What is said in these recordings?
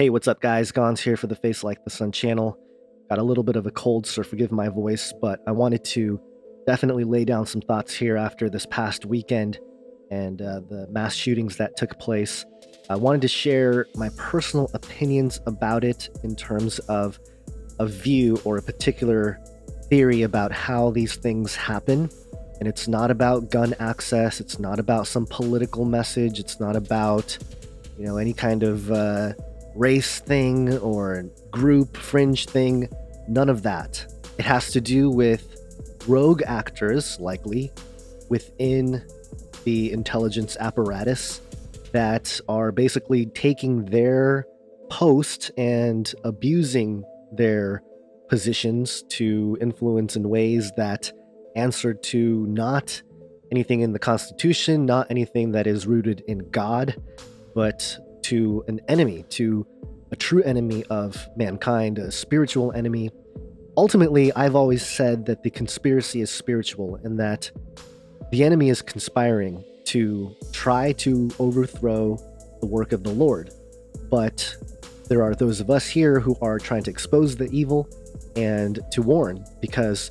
Hey, what's up, guys? Gons here for the Face Like the Sun channel. Got a little bit of a cold, so forgive my voice, but I wanted to definitely lay down some thoughts here after this past weekend and the mass shootings that took place. I wanted to share my personal opinions about it in terms of a view or a particular theory about how these things happen. And it's not about gun access, it's not about some political message, it's not about any kind of race thing or group fringe thing. None of that. It has to do with rogue actors, likely within the intelligence apparatus, that are basically taking their post and abusing their positions to influence in ways that answer to not anything in the Constitution, not anything that is rooted in God, but to an enemy, to a true enemy of mankind, a spiritual enemy. Ultimately, I've always said that the conspiracy is spiritual and that the enemy is conspiring to try to overthrow the work of the Lord. But there are those of us here who are trying to expose the evil and to warn, because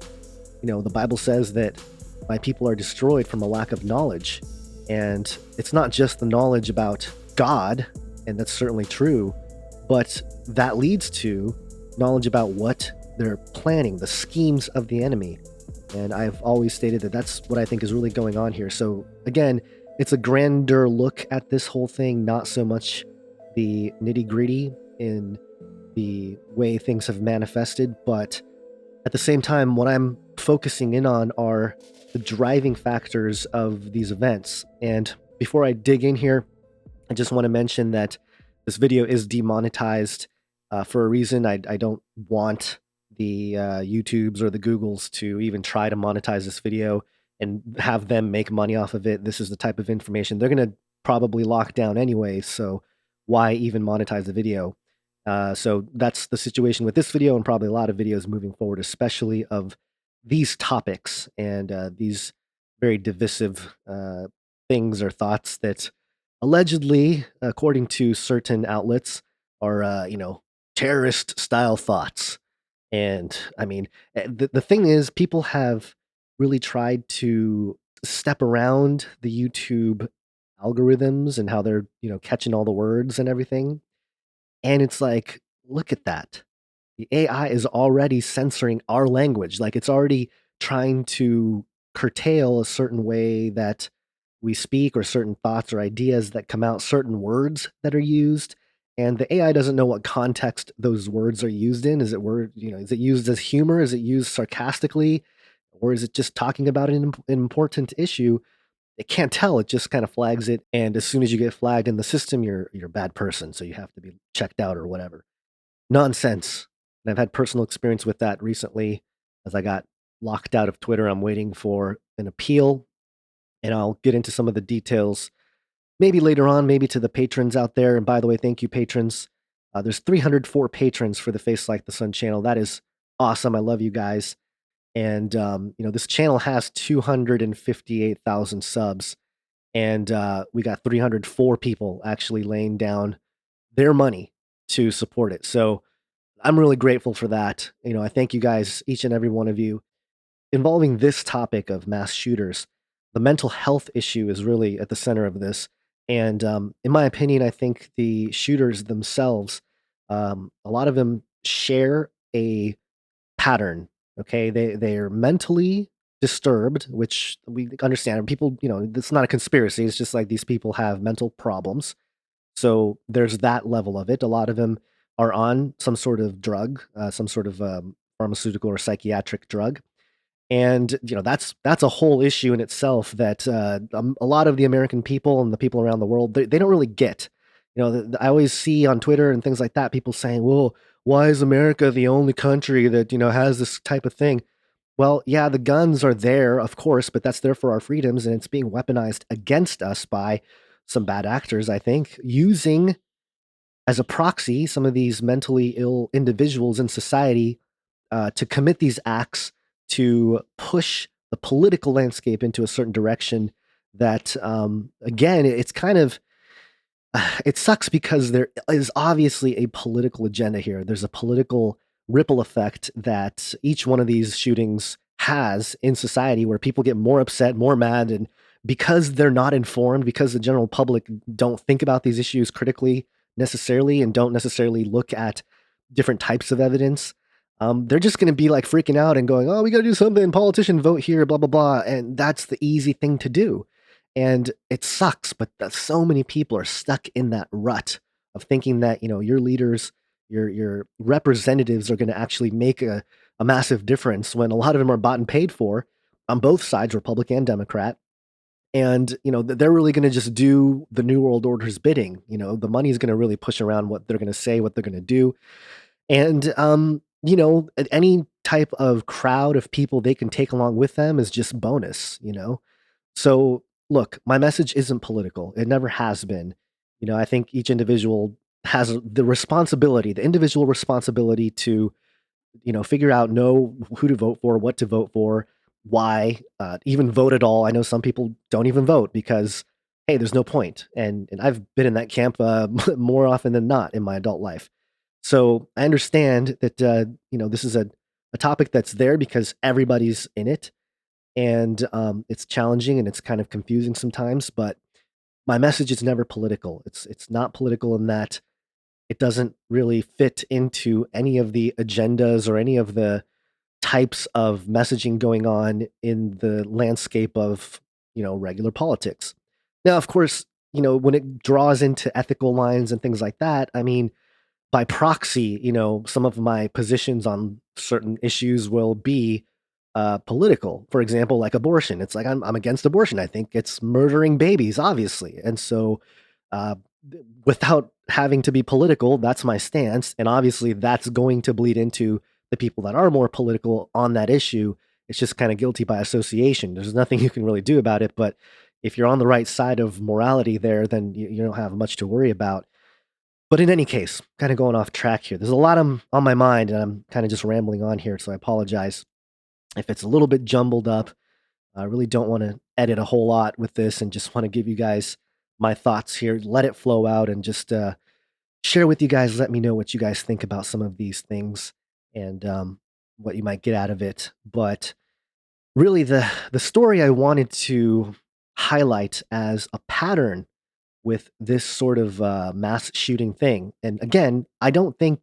the Bible says that my people are destroyed from a lack of knowledge. And it's not just the knowledge about God, and that's certainly true, but that leads to knowledge about what they're planning, the schemes of the enemy. And I've always stated that that's what I think is really going on here. So again, it's a grander look at this whole thing, not so much the nitty-gritty in the way things have manifested, but at the same time, what I'm focusing in on are the driving factors of these events. And before I dig in here, I just want to mention that this video is demonetized for a reason. I don't want the YouTubes or the Googles to even try to monetize this video and have them make money off of it. This is the type of information they're going to probably lock down anyway, so why even monetize the video? So that's the situation with this video and probably a lot of videos moving forward, especially of these topics and these very divisive things or thoughts that allegedly, according to certain outlets, are terrorist style thoughts. And I mean, the thing is, people have really tried to step around the YouTube algorithms and how they're catching all the words and everything. And it's like, look at that. The AI is already censoring our language. Like, it's already trying to curtail a certain way that we speak or certain thoughts or ideas that come out, certain words that are used. And the AI doesn't know what context those words are used in. Is is it used as humor? Is it used sarcastically? Or is it just talking about an important issue? It can't tell. It just kind of flags it. And as soon as you get flagged in the system, you're a bad person. So you have to be checked out or whatever. Nonsense. And I've had personal experience with that recently as I got locked out of Twitter. I'm waiting for an appeal, and I'll get into some of the details maybe later on, maybe to the patrons out there. And by the way, thank you, patrons. There's 304 patrons for the Face Like the Sun channel. That is awesome. I love you guys. And this channel has 258,000 subs, and we got 304 people actually laying down their money to support it. So I'm really grateful for that. I thank you guys, each and every one of you. Involving this topic of mass shooters, the mental health issue is really at the center of this. And in my opinion, I think the shooters themselves, a lot of them share a pattern. Okay, they are mentally disturbed, which we understand. People, it's not a conspiracy. It's just like these people have mental problems. So there's that level of it. A lot of them are on some sort of drug, some sort of pharmaceutical or psychiatric drug, and that's a whole issue in itself that a lot of the American people and the people around the world they don't really get. I always see on Twitter and things like that people saying, "Well, why is America the only country that has this type of thing?" Well, yeah, the guns are there, of course, but that's there for our freedoms, and it's being weaponized against us by some bad actors, I think, using as a proxy some of these mentally ill individuals in society to commit these acts to push the political landscape into a certain direction that, again, it's kind of It sucks because there is obviously a political agenda here. There's a political ripple effect that each one of these shootings has in society where people get more upset, more mad, and because they're not informed, because the general public don't think about these issues critically necessarily and don't necessarily look at different types of evidence, they're just going to be like freaking out and going, "Oh, we got to do something. Politician vote here, blah blah blah," and that's the easy thing to do. And it sucks, but that so many people are stuck in that rut of thinking that, your leaders, your representatives are going to actually make a massive difference when a lot of them are bought and paid for on both sides, Republican and Democrat. And, they're really going to just do the New World Order's bidding. The money's going to really push around what they're going to say, what they're going to do. And, any type of crowd of people they can take along with them is just bonus. So, look, my message isn't political. It never has been. I think each individual has the individual responsibility to, figure out, know who to vote for, what to vote for, why, even vote at all. I know some people don't even vote because, hey, there's no point. And I've been in that camp more often than not in my adult life. So I understand that, this is a topic that's there because everybody's in it and it's challenging and it's kind of confusing sometimes. But my message is never political. It's not political in that it doesn't really fit into any of the agendas or any of the types of messaging going on in the landscape of regular politics. Now, of course, when it draws into ethical lines and things like that, I mean, by proxy, some of my positions on certain issues will be political. For example, like abortion. It's like I'm against abortion. I think it's murdering babies, obviously. And so, uh, without having to be political, that's my stance. And obviously, that's going to bleed into the people that are more political on that issue. It's just kind of guilty by association. There's nothing you can really do about it. But if you're on the right side of morality there, then you don't have much to worry about. But in any case, kind of going off track here. There's a lot on my mind, and I'm kind of just rambling on here, so I apologize if it's a little bit jumbled up. I really don't want to edit a whole lot with this, and just want to give you guys my thoughts here. Let it flow out, and just share with you guys. Let me know what you guys think about some of these things, and what you might get out of it. But really, the story I wanted to highlight as a pattern with this sort of mass shooting thing. And again, I don't think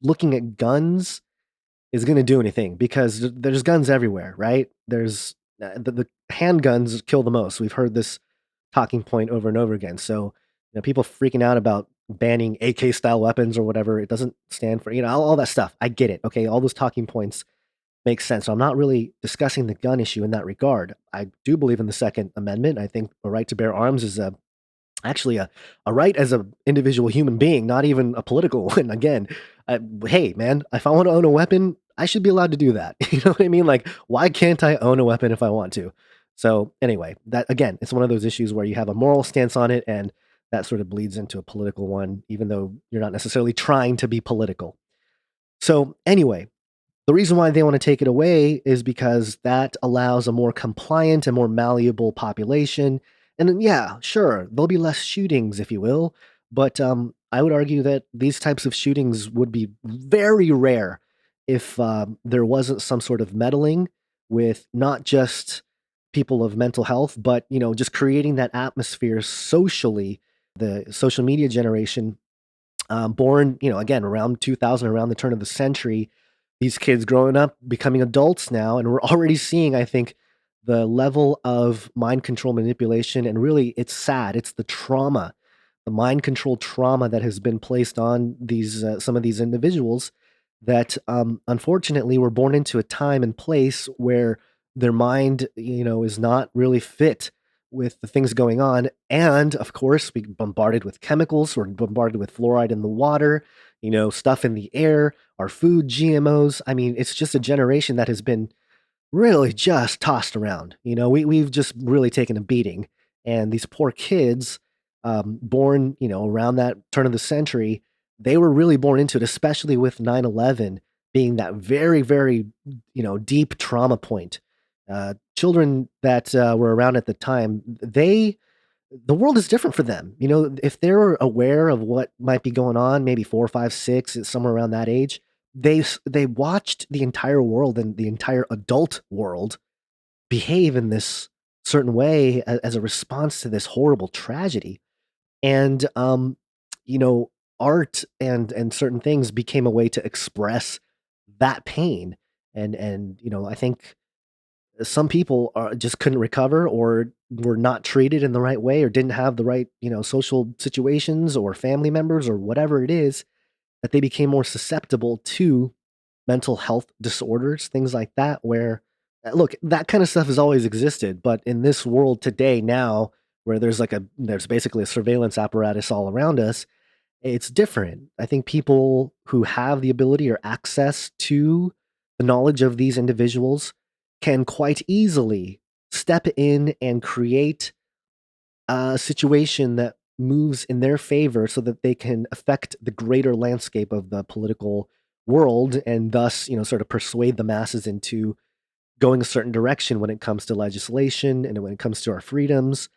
looking at guns is going to do anything because there's guns everywhere, right? There's the handguns kill the most. We've heard this talking point over and over again. So, people freaking out about banning AK style weapons or whatever, it doesn't stand for, all that stuff. I get it. Okay. All those talking points make sense. So I'm not really discussing the gun issue in that regard. I do believe in the Second Amendment. I think the right to bear arms is actually a right as an individual human being, not even a political one. Again, hey man, if I want to own a weapon, I should be allowed to do that. You know what I mean? Like, why can't I own a weapon if I want to? So anyway, that again, it's one of those issues where you have a moral stance on it, and that sort of bleeds into a political one, even though you're not necessarily trying to be political. So anyway, the reason why they want to take it away is because that allows a more compliant and more malleable population. And then, yeah, sure, there'll be less shootings, if you will. But I would argue that these types of shootings would be very rare if there wasn't some sort of meddling with not just people of mental health, but just creating that atmosphere socially. The social media generation, born, again, around 2000, around the turn of the century, these kids growing up, becoming adults now, and we're already seeing, I think, the level of mind control manipulation. And really, it's sad. It's the trauma, the mind control trauma that has been placed on these some of these individuals that, unfortunately, were born into a time and place where their mind, is not really fit with the things going on. And of course, we bombarded with chemicals, we're bombarded with fluoride in the water, stuff in the air, our food, GMOs. I mean, it's just a generation that has been really just tossed around. We've just really taken a beating. And these poor kids, born, around that turn of the century, they were really born into it, especially with 9/11 being that very, very, deep trauma point. Children that were around at the time, they the world is different for them. If they're aware of what might be going on, maybe 4, 5, 6, somewhere around that age, they watched the entire world and the entire adult world behave in this certain way as a response to this horrible tragedy. And you know, art and certain things became a way to express that pain. And I think some people just couldn't recover or were not treated in the right way or didn't have the right, social situations or family members or whatever it is that they became more susceptible to mental health disorders, things like that, where look, that kind of stuff has always existed, but in this world today now where there's basically a surveillance apparatus all around us, it's different. I think people who have the ability or access to the knowledge of these individuals can quite easily step in and create a situation that moves in their favor so that they can affect the greater landscape of the political world and thus, sort of persuade the masses into going a certain direction when it comes to legislation and when it comes to our freedoms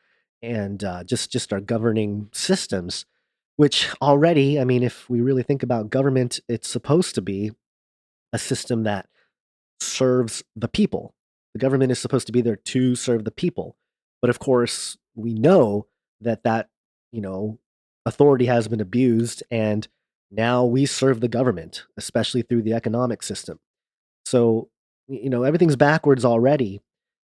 and just our governing systems, which already, I mean, if we really think about government, it's supposed to be a system that serves the people. The government is supposed to be there to serve the people. But of course, we know that you know, authority has been abused and now we serve the government, especially through the economic system. So, everything's backwards already.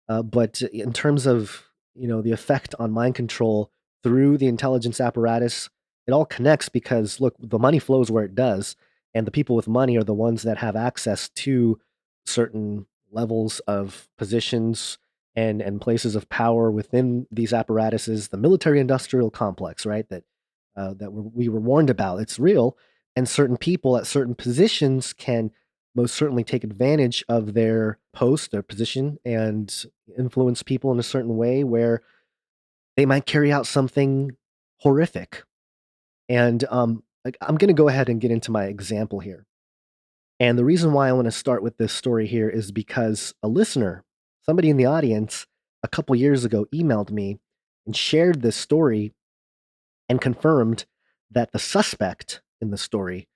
But in terms of, the effect on mind control through the intelligence apparatus, it all connects because look, the money flows where it does, and the people with money are the ones that have access to certain levels of positions and places of power within these apparatuses, the military industrial complex, right? That we were warned about. It's real, and certain people at certain positions can most certainly take advantage of their post, their position, and influence people in a certain way where they might carry out something horrific. And I'm going to go ahead and get into my example here. And the reason why I want to start with this story here is because a listener, somebody in the audience, a couple years ago emailed me and shared this story and confirmed that the suspect in the story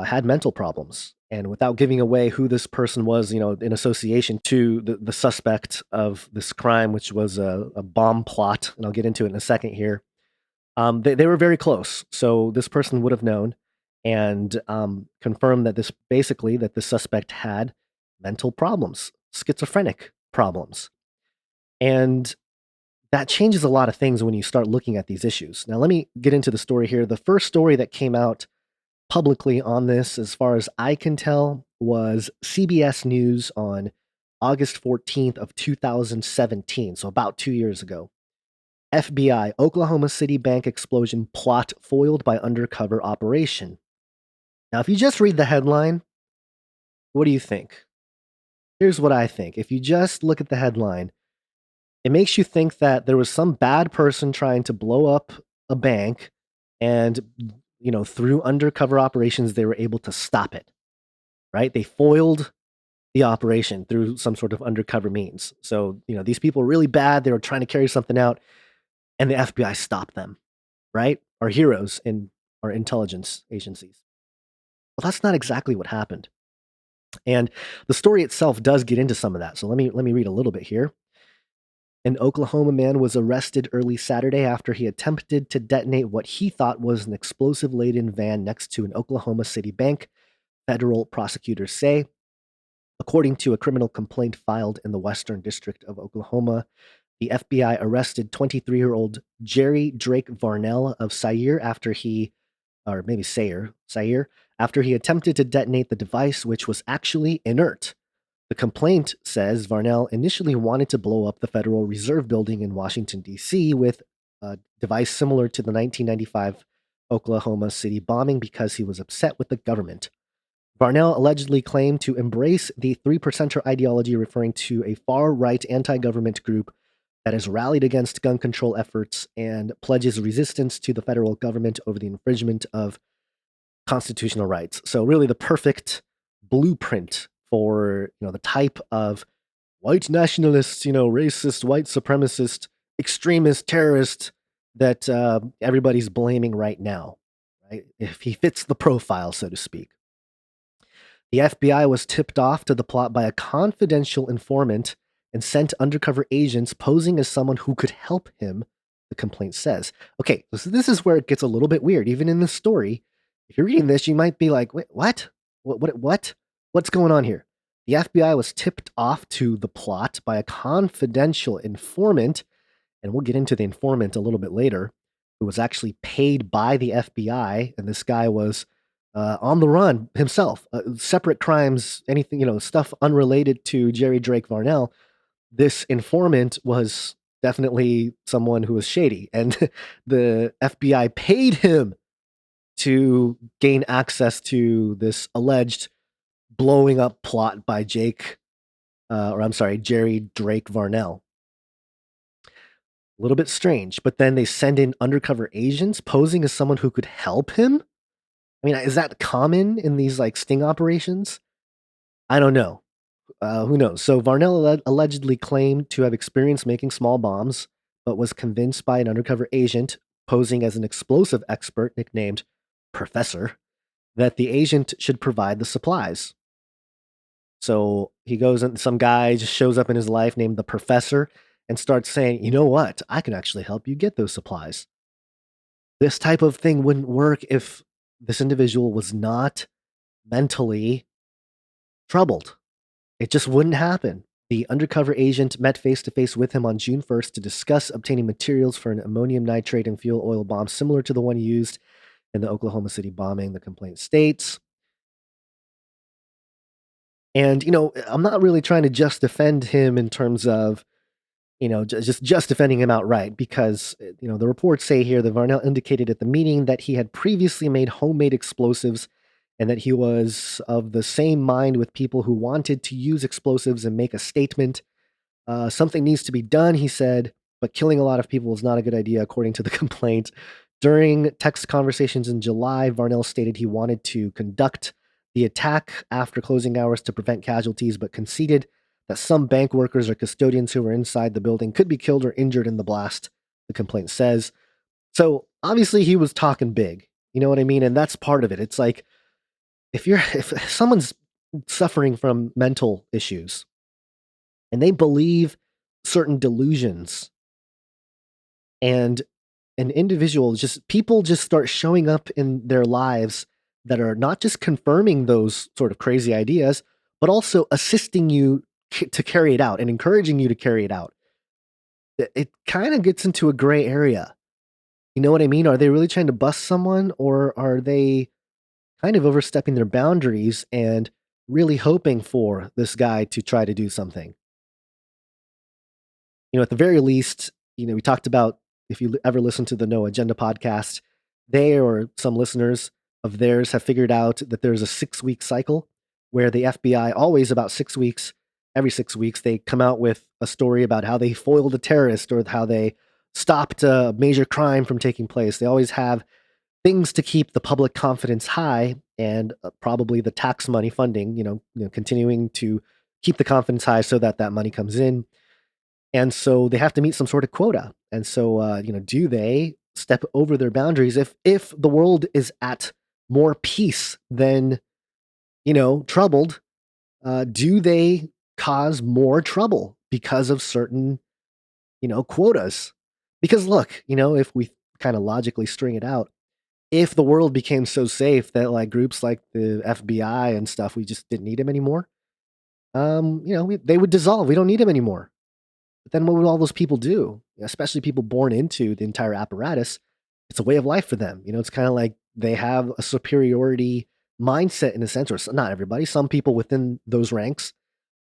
had mental problems. And without giving away who this person was, in association to the suspect of this crime, which was a bomb plot, and I'll get into it in a second here, they were very close. So this person would have known and confirmed that that the suspect had mental problems, schizophrenic problems. And that changes a lot of things when you start looking at these issues. Now, let me get into the story here. The first story that came out publicly on this, as far as I can tell, was CBS News on August 14th of 2017, so about 2 years ago. FBI, Oklahoma City bank explosion plot foiled by undercover operation. Now, if you just read the headline, what do you think? Here's what I think. If you just look at the headline, it makes you think that there was some bad person trying to blow up a bank and, through undercover operations, they were able to stop it, right? They foiled the operation through some sort of undercover means. So, these people were really bad. They were trying to carry something out, and the FBI stopped them, right? Our heroes in our intelligence agencies. Well, that's not exactly what happened. And the story itself does get into some of that. So let me read a little bit here. An Oklahoma man was arrested early Saturday after he attempted to detonate what he thought was an explosive-laden van next to an Oklahoma City bank, federal prosecutors say. According to a criminal complaint filed in the Western District of Oklahoma, the FBI arrested 23-year-old Jerry Drake Varnell of Sayre after he, or maybe Sayre, after he attempted to detonate the device, which was actually inert. The complaint says Varnell initially wanted to blow up the Federal Reserve Building in Washington, D.C. with a device similar to the 1995 Oklahoma City bombing because he was upset with the government. Varnell allegedly claimed to embrace the three percenter ideology, referring to a far-right anti-government group that has rallied against gun control efforts and pledges resistance to the federal government over the infringement of constitutional rights. So really the perfect blueprint for, the type of white nationalist, racist, white supremacist, extremist, terrorist that everybody's blaming right now, right? If he fits the profile, so to speak. The FBI was tipped off to the plot by a confidential informant and sent undercover agents posing as someone who could help him, the complaint says. Okay, so this is where it gets a little bit weird. Even in this story, if you're reading this, you might be like, wait, what? What? What's going on here? The FBI was tipped off to the plot by a confidential informant, and we'll get into the informant a little bit later, who was actually paid by the FBI, and this guy was on the run himself, separate crimes, anything, stuff unrelated to Jerry Drake Varnell. This informant was definitely someone who was shady, and the FBI paid him to gain access to this alleged blowing up plot by Jerry Drake Varnell. A little bit strange, but then they send in undercover agents posing as someone who could help him. I mean, is that common in these like sting operations? I don't know. Who knows? So Varnell allegedly claimed to have experience making small bombs, but was convinced by an undercover agent posing as an explosive expert nicknamed Professor that the agent should provide the supplies. So he goes and some guy just shows up in his life named the Professor and starts saying, you know what? I can actually help you get those supplies. This type of thing wouldn't work if this individual was not mentally troubled. It just wouldn't happen. The undercover agent met face to face with him on June 1st to discuss obtaining materials for an ammonium nitrate and fuel oil bomb similar to the one used in the Oklahoma City bombing, the complaint states. And, I'm not really trying to just defend him in terms of, just defending him outright because, the reports say here that Varnell indicated at the meeting that he had previously made homemade explosives and that he was of the same mind with people who wanted to use explosives and make a statement. Something needs to be done, he said, but killing a lot of people is not a good idea, according to the complaint. During text conversations in July, Varnell stated he wanted to conduct the attack after closing hours to prevent casualties, but conceded that some bank workers or custodians who were inside the building could be killed or injured in the blast, the complaint says. So obviously he was talking big. You know what I mean? And that's part of it. It's like, if someone's suffering from mental issues and they believe certain delusions and an individual people just start showing up in their lives that are not just confirming those sort of crazy ideas, but also assisting you to carry it out and encouraging you to carry it out. It kind of gets into a gray area. You know what I mean? Are they really trying to bust someone, or are they kind of overstepping their boundaries and really hoping for this guy to try to do something? At the very least, we talked about, if you ever listen to the No Agenda podcast, they or some listeners of theirs have figured out that there's a 6-week cycle where the FBI, always about 6 weeks, every 6 weeks, they come out with a story about how they foiled a terrorist or how they stopped a major crime from taking place. They always have things to keep the public confidence high and probably the tax money funding, continuing to keep the confidence high so that that money comes in. And so they have to meet some sort of quota. And so, do they step over their boundaries if the world is at more peace than, troubled? Do they cause more trouble because of certain, quotas? Because look, if we kind of logically string it out, if the world became so safe that like groups like the FBI and stuff, we just didn't need them anymore, they would dissolve. We don't need them anymore. But then what would all those people do? Especially people born into the entire apparatus. It's a way of life for them. It's kind of like they have a superiority mindset in a sense, or not everybody, some people within those ranks.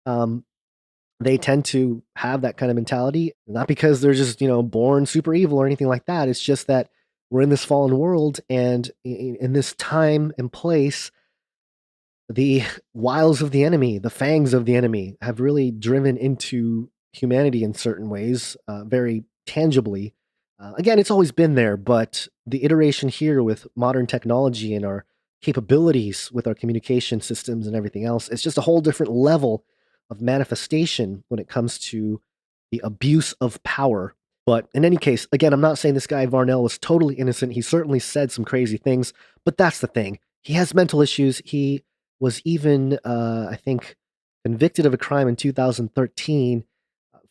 Um, they tend to have that kind of mentality, not because they're just, born super evil or anything like that. It's just that we're in this fallen world, and in this time and place, the wiles of the enemy, the fangs of the enemy have really driven into humanity in certain ways, very tangibly. Again, it's always been there, but the iteration here with modern technology and our capabilities with our communication systems and everything else, it's just a whole different level of manifestation when it comes to the abuse of power. But in any case, again, I'm not saying this guy Varnell was totally innocent. He certainly said some crazy things, but that's the thing. He has mental issues. He was even, I think, convicted of a crime in 2013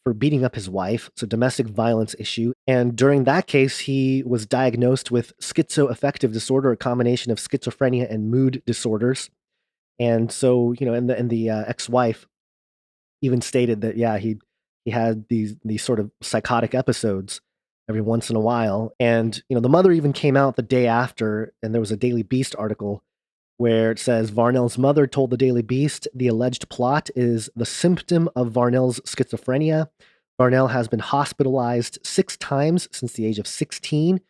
for beating up his wife. It's a domestic violence issue. And during that case, he was diagnosed with schizoaffective disorder, a combination of schizophrenia and mood disorders. And so, and the ex-wife even stated that, yeah, he had these sort of psychotic episodes every once in a while. And the mother even came out the day after, and there was a Daily Beast article where it says Varnell's mother told the Daily Beast the alleged plot is the symptom of Varnell's schizophrenia. Varnell has been hospitalized 6 times since the age of 16.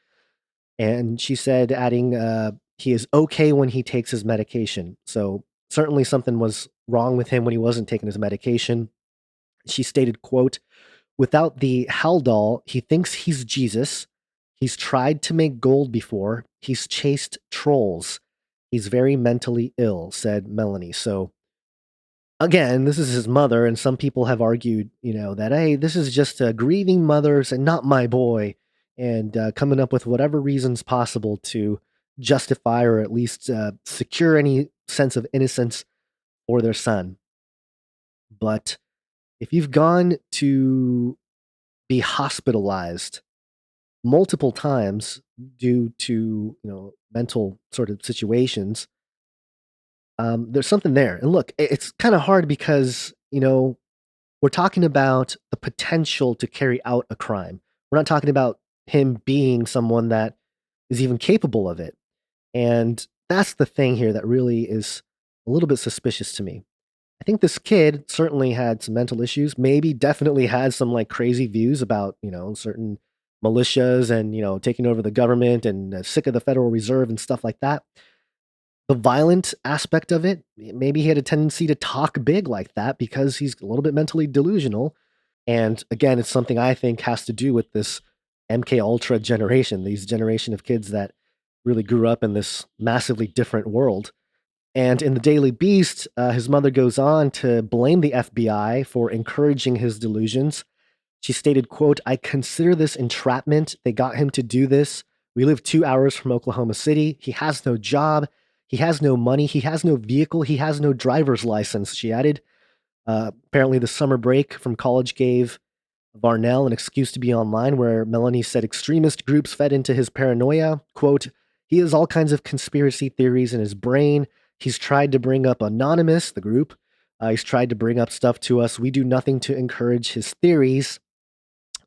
And she said, adding, he is okay when he takes his medication. So certainly something was wrong with him when he wasn't taking his medication. She stated, quote, without the Haldol, he thinks he's Jesus. He's tried to make gold before. He's chased trolls. He's very mentally ill, said Melanie. So again, this is his mother, and some people have argued, that, hey, this is just a grieving mother's and not my boy, and coming up with whatever reasons possible to justify or at least secure any sense of innocence for their son. But if you've gone to be hospitalized multiple times due to mental sort of situations, there's something there. And look, it's kind of hard because we're talking about the potential to carry out a crime. We're not talking about him being someone that is even capable of it. And that's the thing here that really is a little bit suspicious to me. I think this kid certainly had some mental issues, maybe definitely had some like crazy views about, certain militias and, taking over the government and sick of the Federal Reserve and stuff like that. The violent aspect of it, maybe he had a tendency to talk big like that because he's a little bit mentally delusional. And again, it's something I think has to do with this MK Ultra generation, these generation of kids that really grew up in this massively different world. And in the Daily Beast, his mother goes on to blame the FBI for encouraging his delusions. She stated, quote, I consider this entrapment. They got him to do this. We live 2 hours from Oklahoma City. He has no job. He has no money. He has no vehicle. He has no driver's license, she added. Apparently, the summer break from college gave Varnell an excuse to be online, where Melanie said extremist groups fed into his paranoia. Quote, he has all kinds of conspiracy theories in his brain. He's tried to bring up Anonymous, the group. He's tried to bring up stuff to us. We do nothing to encourage his theories.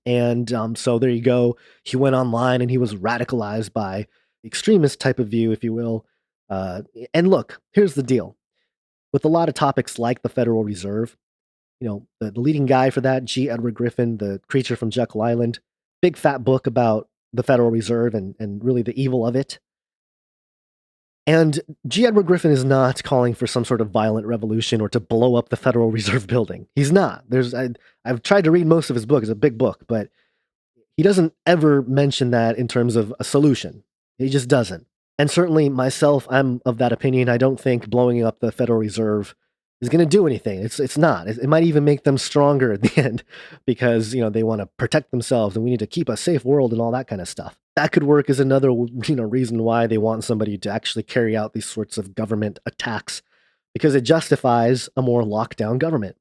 And so there you go. He went online and he was radicalized by extremist type of view, if you will. And look, here's the deal. With a lot of topics like the Federal Reserve, the leading guy for that, G. Edward Griffin, the creature from Jekyll Island, big fat book about the Federal Reserve and really the evil of it. And G. Edward Griffin is not calling for some sort of violent revolution or to blow up the Federal Reserve building. He's not. I've tried to read most of his book. It's a big book, but he doesn't ever mention that in terms of a solution. He just doesn't. And certainly myself, I'm of that opinion. I don't think blowing up the Federal Reserve is going to do anything. It's not. It might even make them stronger at the end because, they want to protect themselves and we need to keep a safe world and all that kind of stuff. That could work as another, reason why they want somebody to actually carry out these sorts of government attacks because it justifies a more lockdown government.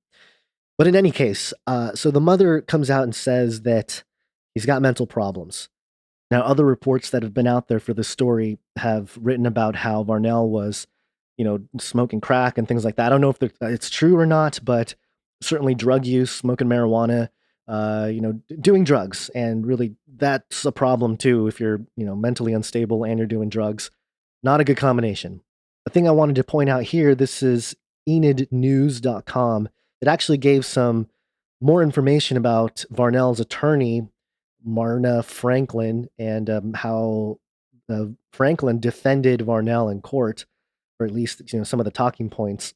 But in any case, so the mother comes out and says that he's got mental problems. Now, other reports that have been out there for this story have written about how Varnell was, smoking crack and things like that. I don't know if it's true or not, but certainly drug use, smoking marijuana, doing drugs. And really, that's a problem too if you're, mentally unstable and you're doing drugs. Not a good combination. The thing I wanted to point out here, this is enidnews.com. It actually gave some more information about Varnell's attorney, Marna Franklin, and how Franklin defended Varnell in court, or at least some of the talking points.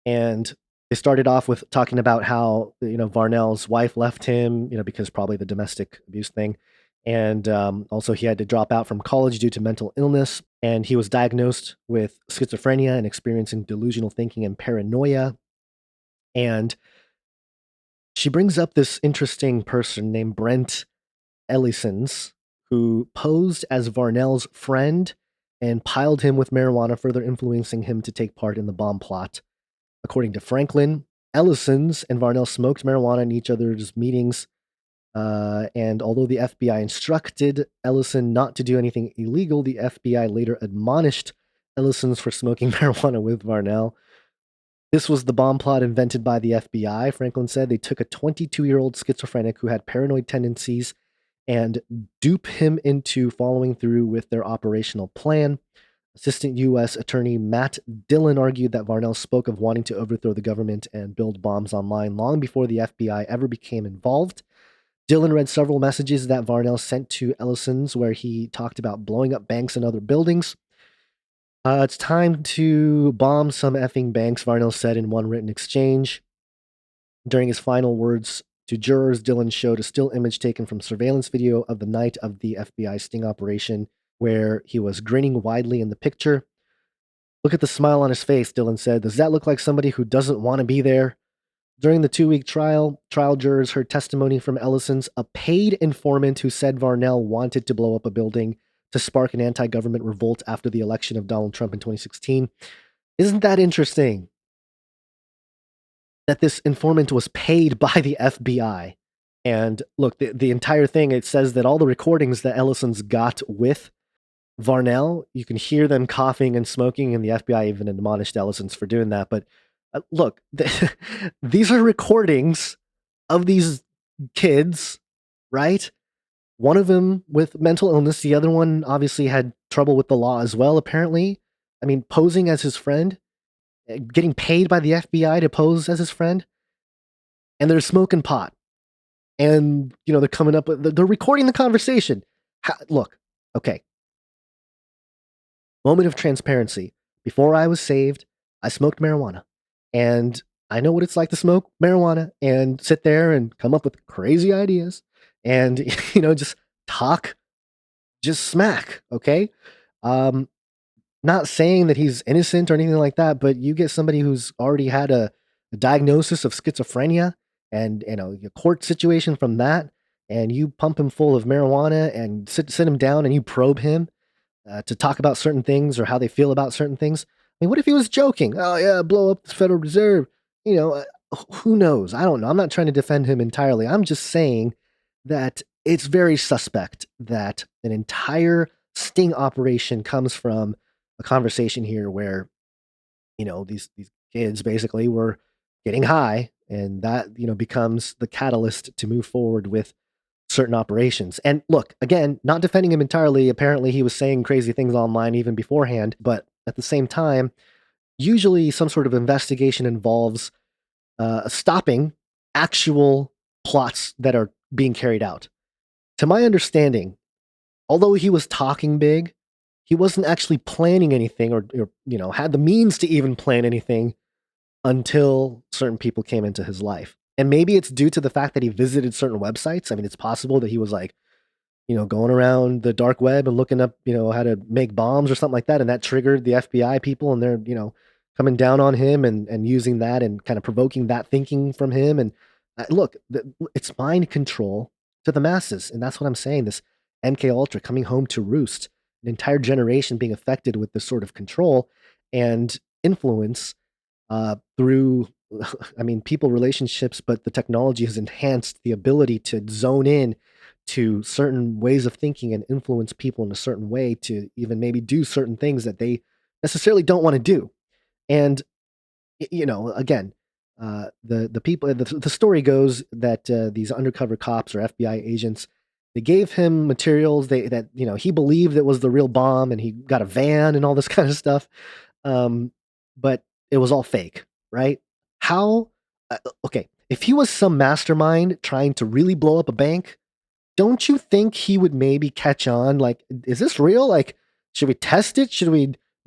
And they started off with talking about how Varnell's wife left him, because probably the domestic abuse thing, and also he had to drop out from college due to mental illness, and he was diagnosed with schizophrenia and experiencing delusional thinking and paranoia. And she brings up this interesting person named Brent Ellisons, who posed as Varnell's friend and piled him with marijuana, further influencing him to take part in the bomb plot. According to Franklin, Ellisons and Varnell smoked marijuana in each other's meetings, and although the FBI instructed Ellison not to do anything illegal, the FBI later admonished Ellisons for smoking marijuana with Varnell. This was the bomb plot invented by the FBI, Franklin said. They took a 22-year-old schizophrenic who had paranoid tendencies and dupe him into following through with their operational plan. Assistant U.S. Attorney Matt Dillon argued that Varnell spoke of wanting to overthrow the government and build bombs online long before the FBI ever became involved. Dillon read several messages that Varnell sent to Ellison's where he talked about blowing up banks and other buildings. It's time to bomb some effing banks, Varnell said in one written exchange. During his final words to jurors, Dillon showed a still image taken from surveillance video of the night of the FBI sting operation, where he was grinning widely in the picture. Look at the smile on his face, Dillon said. Does that look like somebody who doesn't want to be there? During the 2-week trial jurors heard testimony from Ellison's, a paid informant who said Varnell wanted to blow up a building to spark an anti-government revolt after the election of Donald Trump in 2016. Isn't that interesting? That this informant was paid by the FBI. And look, the entire thing, it says that all the recordings that Ellison's got with Varnell, you can hear them coughing and smoking, and the FBI even admonished Ellison's for doing that. But look, these are recordings of these kids, right? One of them with mental illness. The other one obviously had trouble with the law as well, apparently. I mean, posing as his friend, getting paid by the FBI to pose as his friend, and they're smoking pot. And, they're coming up with, they're recording the conversation. Look, okay. Moment of transparency. Before I was saved, I smoked marijuana. And I know what it's like to smoke marijuana and sit there and come up with crazy ideas and, just talk, just smack, okay? Not saying that he's innocent or anything like that, but you get somebody who's already had a diagnosis of schizophrenia and, a court situation from that, and you pump him full of marijuana and sit him down and you probe him to talk about certain things or how they feel about certain things. I mean, what if he was joking? Oh, yeah, blow up the Federal Reserve. Who knows? I don't know. I'm not trying to defend him entirely. I'm just saying that it's very suspect that an entire sting operation comes from a conversation here where, these kids basically were getting high, and that, becomes the catalyst to move forward with certain operations. And look, again, not defending him entirely. Apparently he was saying crazy things online even beforehand, but at the same time, usually some sort of investigation involves stopping actual plots that are being carried out. To my understanding, although he was talking big, he wasn't actually planning anything or had the means to even plan anything until certain people came into his life. And maybe it's due to the fact that he visited certain websites. I mean, it's possible that he was like, going around the dark web and looking up, how to make bombs or something like that. And that triggered the FBI people, and they're, coming down on him and using that and kind of provoking that thinking from him. And look, it's mind control to the masses. And that's what I'm saying. This MK Ultra coming home to roost, an entire generation being affected with this sort of control and influence through, I mean, people relationships, but the technology has enhanced the ability to zone in to certain ways of thinking and influence people in a certain way to even maybe do certain things that they necessarily don't want to do. And, again, the people, the story goes that these undercover cops or FBI agents, they gave him materials that he believed it was the real bomb, and he got a van and all this kind of stuff. But it was all fake, right? How? Okay, if he was some mastermind trying to really blow up a bank, don't you think he would maybe catch on? Like, is this real? Like, should we test it?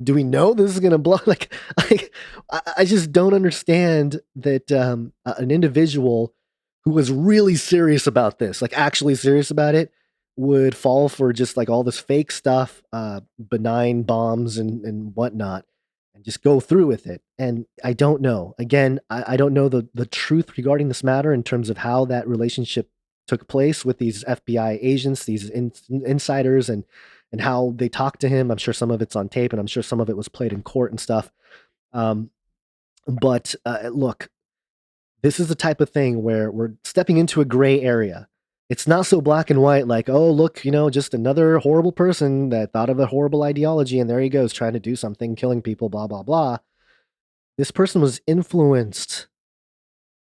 Do we know this is gonna blow? I just don't understand that an individual who was really serious about this, like actually serious about it, would fall for just like all this fake stuff, benign bombs and whatnot, and just go through with it. And I don't know. Again, I don't know the truth regarding this matter in terms of how that relationship took place with these FBI agents, these insiders, and how they talked to him. I'm sure some of it's on tape, and I'm sure some of it was played in court and stuff. Um, but look, this is the type of thing where we're stepping into a gray area. It's not so black and white like, oh, look, just another horrible person that thought of a horrible ideology and there he goes trying to do something, killing people, blah, blah, blah. This person was influenced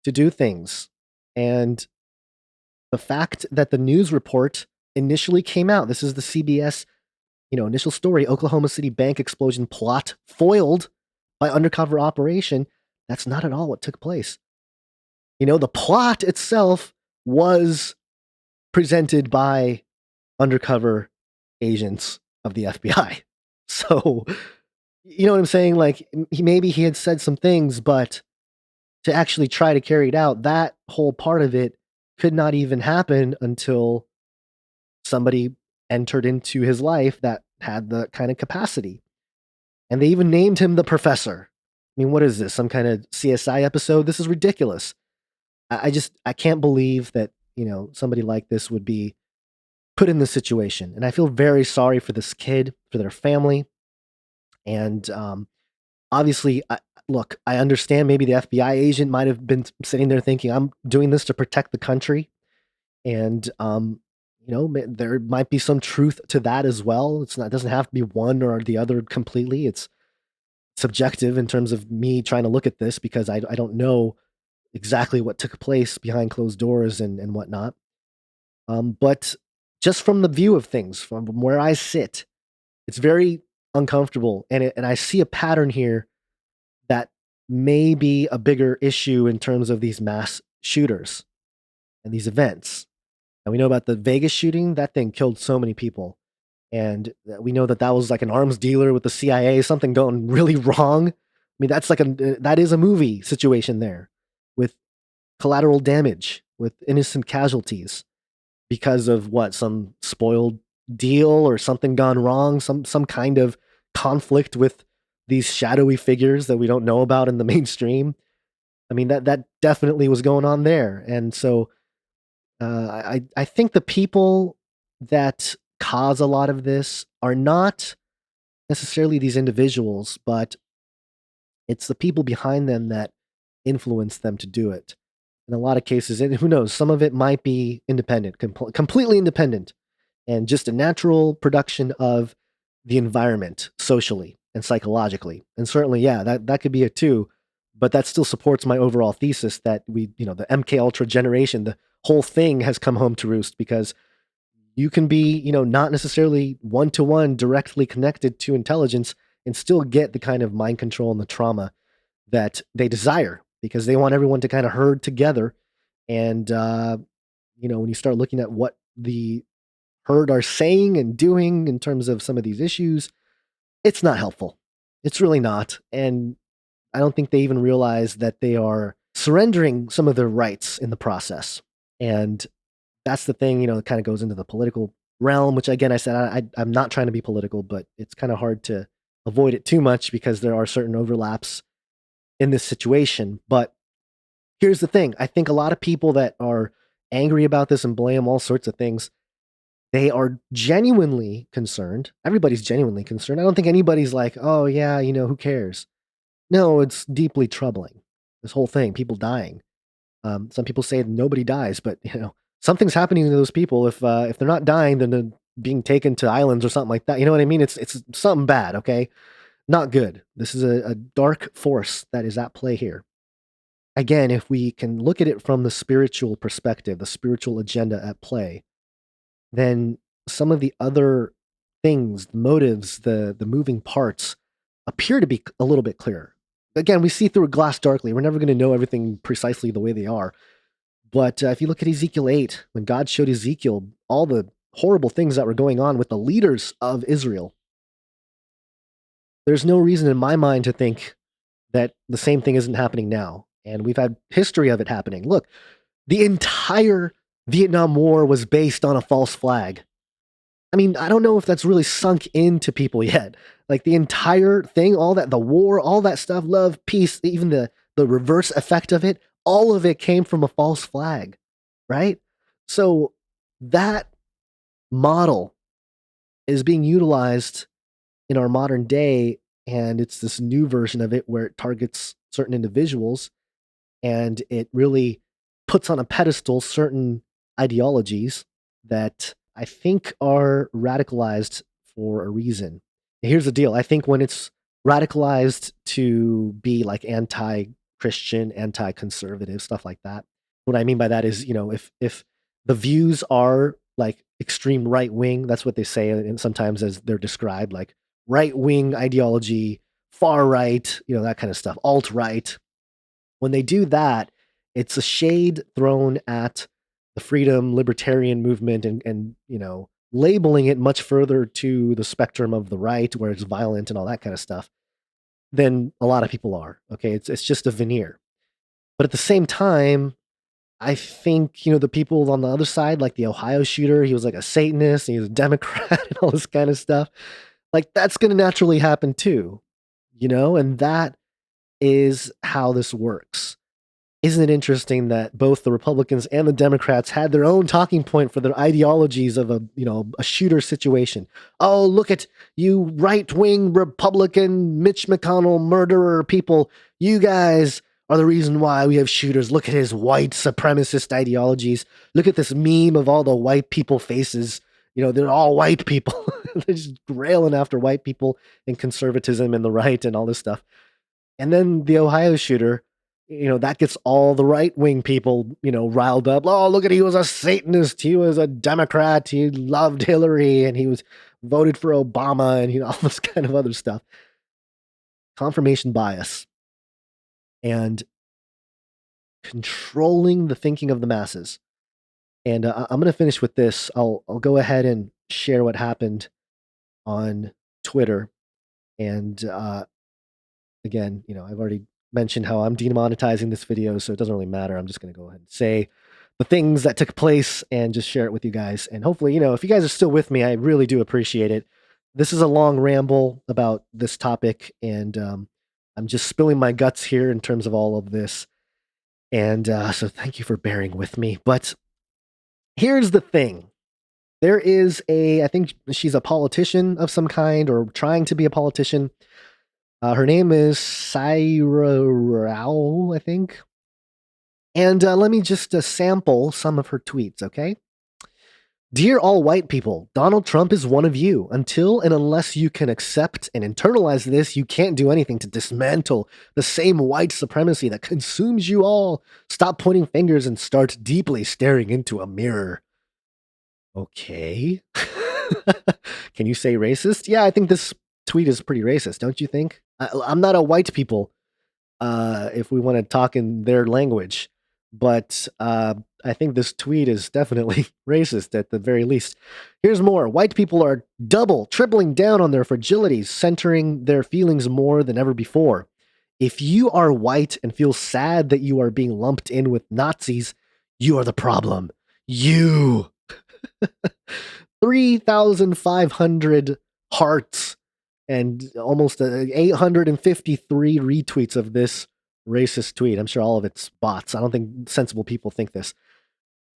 to do things. And the fact that the news report initially came out, this is the CBS, initial story, Oklahoma City bank explosion plot foiled by undercover operation, that's not at all what took place. The plot itself was presented by undercover agents of the FBI. So, you know what I'm saying? Like, maybe he had said some things, but to actually try to carry it out, that whole part of it could not even happen until somebody entered into his life that had the kind of capacity. And they even named him the professor. I mean, what is this? Some kind of CSI episode? This is ridiculous. I can't believe that, somebody like this would be put in this situation. And I feel very sorry for this kid, for their family. And obviously, look, I understand maybe the FBI agent might have been sitting there thinking, I'm doing this to protect the country. And, there might be some truth to that as well. It doesn't have to be one or the other completely. It's subjective in terms of me trying to look at this because I don't know exactly what took place behind closed doors and whatnot. But just from the view of things, from where I sit, it's very uncomfortable. And I see a pattern here that may be a bigger issue in terms of these mass shooters and these events. And we know about the Vegas shooting, that thing killed so many people. And we know that was like an arms dealer with the CIA, something going really wrong. I mean, that is a movie situation there with collateral damage, with innocent casualties because of some spoiled deal or something gone wrong, some kind of conflict with these shadowy figures that we don't know about in the mainstream. I mean, that definitely was going on there. And so I think the people that cause a lot of this are not necessarily these individuals, but it's the people behind them that influence them to do it. In a lot of cases, and who knows, some of it might be independent, completely independent, and just a natural production of the environment socially and psychologically. And certainly, yeah, that could be it too. But that still supports my overall thesis that the MK Ultra generation, the whole thing has come home to roost because you can be, not necessarily one-to-one directly connected to intelligence and still get the kind of mind control and the trauma that they desire because they want everyone to kind of herd together. And, when you start looking at what the herd are saying and doing in terms of some of these issues, it's not helpful. It's really not. And I don't think they even realize that they are surrendering some of their rights in the process. And that's the thing, it kind of goes into the political realm, which again, I said, I'm not trying to be political, but it's kind of hard to avoid it too much because there are certain overlaps in this situation. But here's the thing. I think a lot of people that are angry about this and blame all sorts of things, they are genuinely concerned. Everybody's genuinely concerned. I don't think anybody's like, oh yeah, who cares? No, it's deeply troubling. This whole thing, people dying. Some people say nobody dies, but something's happening to those people. If they're not dying, then they're being taken to islands or something like that. You know what I mean? It's something bad. Okay, not good. This is a dark force that is at play here. Again, if we can look at it from the spiritual perspective, the spiritual agenda at play, then some of the other things, the motives, the moving parts appear to be a little bit clearer. Again, we see through a glass darkly. We're never going to know everything precisely the way they are. But if you look at Ezekiel 8, when God showed Ezekiel all the horrible things that were going on with the leaders of Israel, there's no reason in my mind to think that the same thing isn't happening now. And we've had history of it happening. Look, the entire Vietnam War was based on a false flag. I mean, I don't know if that's really sunk into people yet. Like the entire thing, all that, the war, all that stuff, love, peace, even the reverse effect of it, all of it came from a false flag, right? So that model is being utilized in our modern day, and it's this new version of it where it targets certain individuals and it really puts on a pedestal certain ideologies that I think are radicalized for a reason. Here's the deal. I think when it's radicalized to be like anti-Christian, anti-conservative, stuff like that. What I mean by that is, if the views are like extreme right wing, that's what they say, and sometimes as they're described, like right wing ideology, far right, that kind of stuff, alt right. When they do that, it's a shade thrown at the freedom libertarian movement and labeling it much further to the spectrum of the right where it's violent and all that kind of stuff than a lot of people are. Okay, it's just a veneer. But at the same time, I think, the people on the other side, like the Ohio shooter, he was like a Satanist, and he was a Democrat and all this kind of stuff. Like that's going to naturally happen too, and that is how this works. Isn't it interesting that both the Republicans and the Democrats had their own talking point for their ideologies of a shooter situation? Oh, look at you right-wing Republican Mitch McConnell murderer people. You guys are the reason why we have shooters. Look at his white supremacist ideologies. Look at this meme of all the white people faces. They're all white people. They're just railing after white people and conservatism and the right and all this stuff. And then the Ohio shooter, that gets all the right wing people, riled up. Oh, look at, he was a Satanist. He was a Democrat. He loved Hillary and he was voted for Obama and, all this kind of other stuff. Confirmation bias and controlling the thinking of the masses. And I'm going to finish with this. I'll go ahead and share what happened on Twitter. And again, I've already mentioned how I'm demonetizing this video, so it doesn't really matter. I'm just going to go ahead and say the things that took place and just share it with you guys. And hopefully, if you guys are still with me, I really do appreciate it. This is a long ramble about this topic, and I'm just spilling my guts here in terms of all of this. And so thank you for bearing with me. But here's the thing. There is I think she's a politician of some kind or trying to be a politician. Her name is Saira Rao, I think. And let me just sample some of her tweets, okay? Dear all white people, Donald Trump is one of you. Until and unless you can accept and internalize this, you can't do anything to dismantle the same white supremacy that consumes you all. Stop pointing fingers and start deeply staring into a mirror. Okay. Can you say racist? Yeah, I think this tweet is pretty racist, don't you think? I'm not a white people, if we want to talk in their language, but I think this tweet is definitely racist at the very least. Here's more. White people are tripling down on their fragilities, centering their feelings more than ever before. If you are white and feel sad that you are being lumped in with Nazis, you are the problem. You. 3,500 hearts and almost 853 retweets of this racist tweet. I'm sure all of it's bots. I don't think sensible people think this.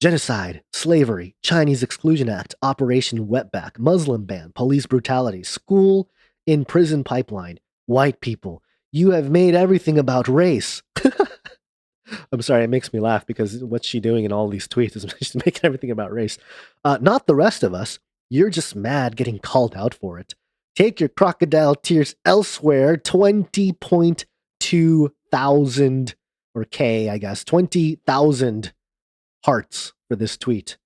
Genocide, slavery, Chinese Exclusion Act, Operation Wetback, Muslim ban, police brutality, school in prison pipeline, white people. You have made everything about race. I'm sorry, it makes me laugh because what's she doing in all these tweets is she's making everything about race. Not the rest of us. You're just mad getting called out for it. Take your crocodile tears elsewhere. 20.2 thousand, or K, I guess, 20,000 hearts for this tweet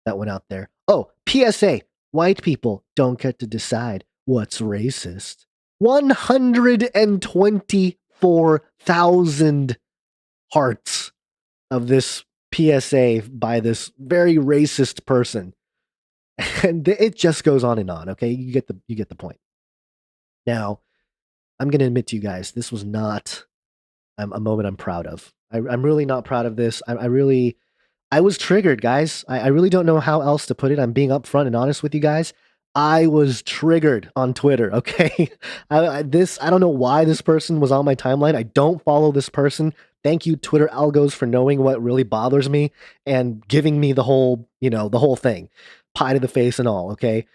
that went out there. Oh, PSA, white people don't get to decide what's racist. 124,000 hearts of this PSA by this very racist person. And it just goes on and on, okay? You get the point. Now, I'm going to admit to you guys, this was not a moment I'm proud of. I'm really not proud of this. I was triggered, guys. I really don't know how else to put it. I'm being upfront and honest with you guys. I was triggered on Twitter, okay? I don't know why this person was on my timeline. I don't follow this person. Thank you, Twitter algos, for knowing what really bothers me and giving me the whole, the whole thing, pie to the face and all. Okay.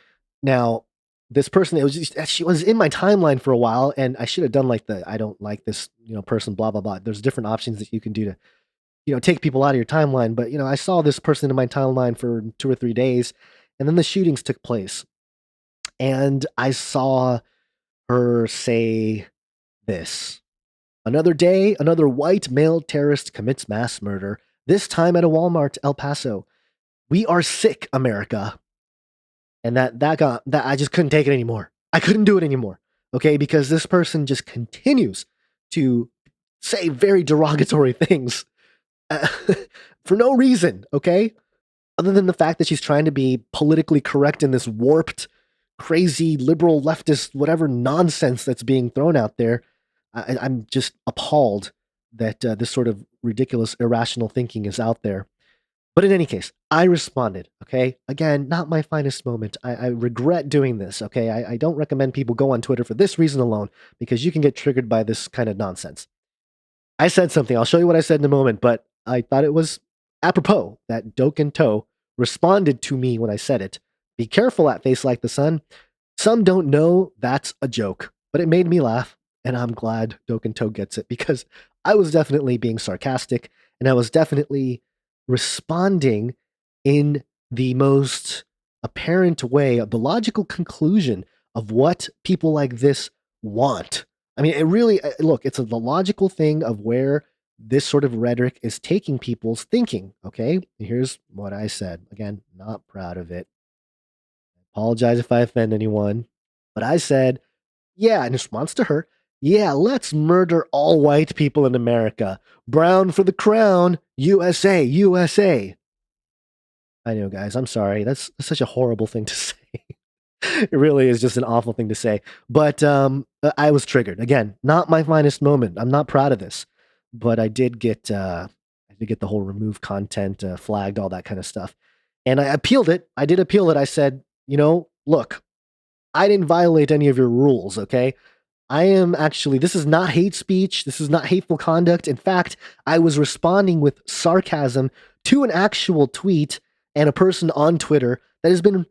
Now, this person, she was in my timeline for a while, and I should have done like I don't like this, person, blah, blah, blah. There's different options that you can do to, take people out of your timeline. But, I saw this person in my timeline for 2 or 3 days, and then the shootings took place. And I saw her say this: another day, another white male terrorist commits mass murder, this time at a Walmart, El Paso. We are sick, America. And that I just couldn't take it anymore. I couldn't do it anymore. Okay, because this person just continues to say very derogatory things for no reason, okay? Other than the fact that she's trying to be politically correct in this warped, crazy, liberal, leftist, whatever nonsense that's being thrown out there. I'm just appalled that this sort of ridiculous, irrational thinking is out there. But in any case, I responded, okay? Again, not my finest moment. I regret doing this, okay? I don't recommend people go on Twitter for this reason alone, because you can get triggered by this kind of nonsense. I said something. I'll show you what I said in a moment, but I thought it was apropos that Doken Toe responded to me when I said it. Be careful at FaceLikeTheSun. Some don't know that's a joke, but it made me laugh, and I'm glad Doken Toe gets it, because I was definitely being sarcastic, and I was definitely responding in the most apparent way of the logical conclusion of what people like this want. I mean, it really, look, it's the logical thing of where this sort of rhetoric is taking people's thinking, okay? Here's what I said. Again, not proud of it. Apologize if I offend anyone. But I said, yeah, in response to her, yeah, let's murder all white people in America. Brown for the crown. USA, USA. I know, guys. I'm sorry. That's such a horrible thing to say. It really is just an awful thing to say. But I was triggered. Again, not my finest moment. I'm not proud of this. But I did get the whole remove content flagged, all that kind of stuff. And I appealed it. I did appeal it. I said, look, I didn't violate any of your rules, okay? This is not hate speech. This is not hateful conduct. In fact, I was responding with sarcasm to an actual tweet and a person on Twitter that has been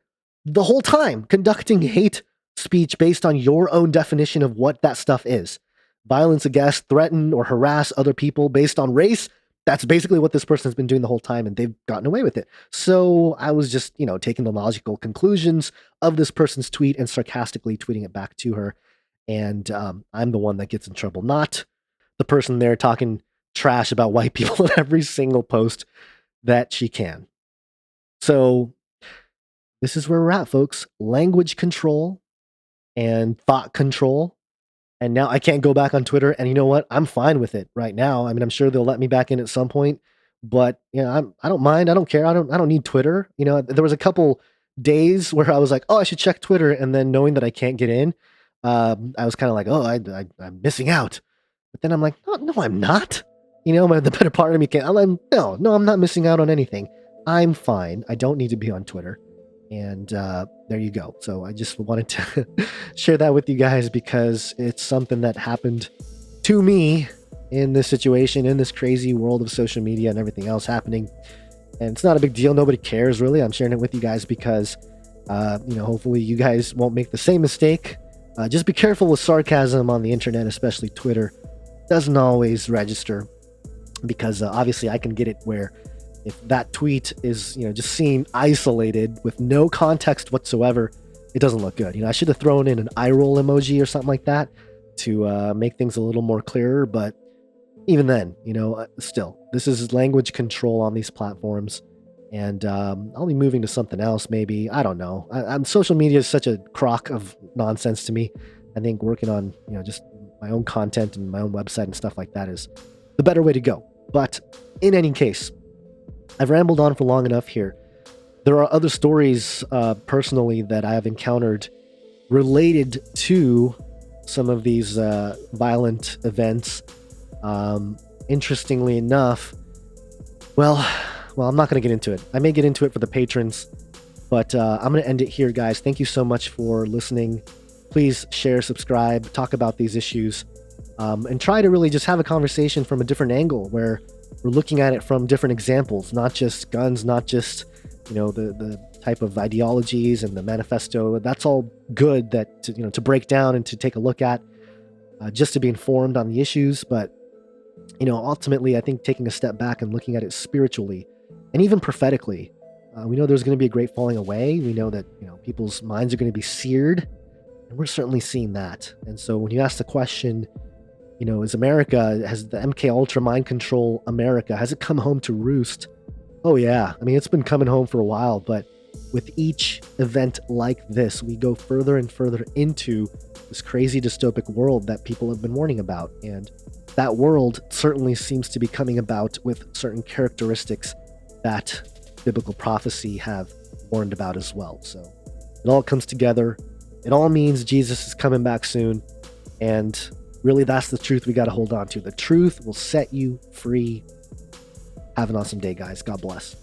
the whole time conducting hate speech based on your own definition of what that stuff is. Violence against, threaten, or harass other people based on race. That's basically what this person has been doing the whole time, and they've gotten away with it. So I was just, taking the logical conclusions of this person's tweet and sarcastically tweeting it back to her. And I'm the one that gets in trouble, not the person there talking trash about white people in every single post that she can. So this is where we're at, folks. Language control and thought control. And now I can't go back on Twitter. And you know what? I'm fine with it right now. I mean, I'm sure they'll let me back in at some point. But I don't mind. I don't care. I don't need Twitter. There was a couple days where I was like, oh, I should check Twitter. And then knowing that I can't get in, I was kind of like, oh, I'm missing out. But then I'm like, no, I'm not. The better part of me can't. No, I'm not missing out on anything. I'm fine. I don't need to be on Twitter. And there you go. So I just wanted to share that with you guys, because it's something that happened to me in this situation, in this crazy world of social media and everything else happening. And it's not a big deal. Nobody cares, really. I'm sharing it with you guys because, hopefully you guys won't make the same mistake. Just be careful with sarcasm on the internet, especially Twitter. Doesn't always register, because obviously I can get it where if that tweet is, just seen isolated with no context whatsoever, it doesn't look good. I should have thrown in an eye roll emoji or something like that to make things a little more clearer. But even then, still, this is language control on these platforms. And I'll be moving to something else, maybe. I don't know. Social media is such a crock of nonsense to me. I think working on, just my own content and my own website and stuff like that is the better way to go. But in any case, I've rambled on for long enough here. There are other stories personally that I have encountered related to some of these violent events. Interestingly enough, well, I'm not going to get into it. I may get into it for the patrons, but I'm going to end it here, guys. Thank you so much for listening. Please share, subscribe, talk about these issues. and try to really just have a conversation from a different angle where we're looking at it from different examples, not just guns, not just, the type of ideologies and the manifesto. That's all good to break down and to take a look at, just to be informed on the issues. But, ultimately, I think taking a step back and looking at it spiritually and even prophetically, we know there's going to be a great falling away. We know that, people's minds are going to be seared, and we're certainly seeing that. And so when you ask the question, is America, has the MK Ultra mind control America, has it come home to roost? Oh yeah. I mean, it's been coming home for a while, but with each event like this, we go further and further into this crazy dystopic world that people have been warning about. And that world certainly seems to be coming about with certain characteristics that biblical prophecy have warned about as well. So it all comes together. It all means Jesus is coming back soon. And really, that's the truth we got to hold on to. The truth will set you free. Have an awesome day, guys. God bless.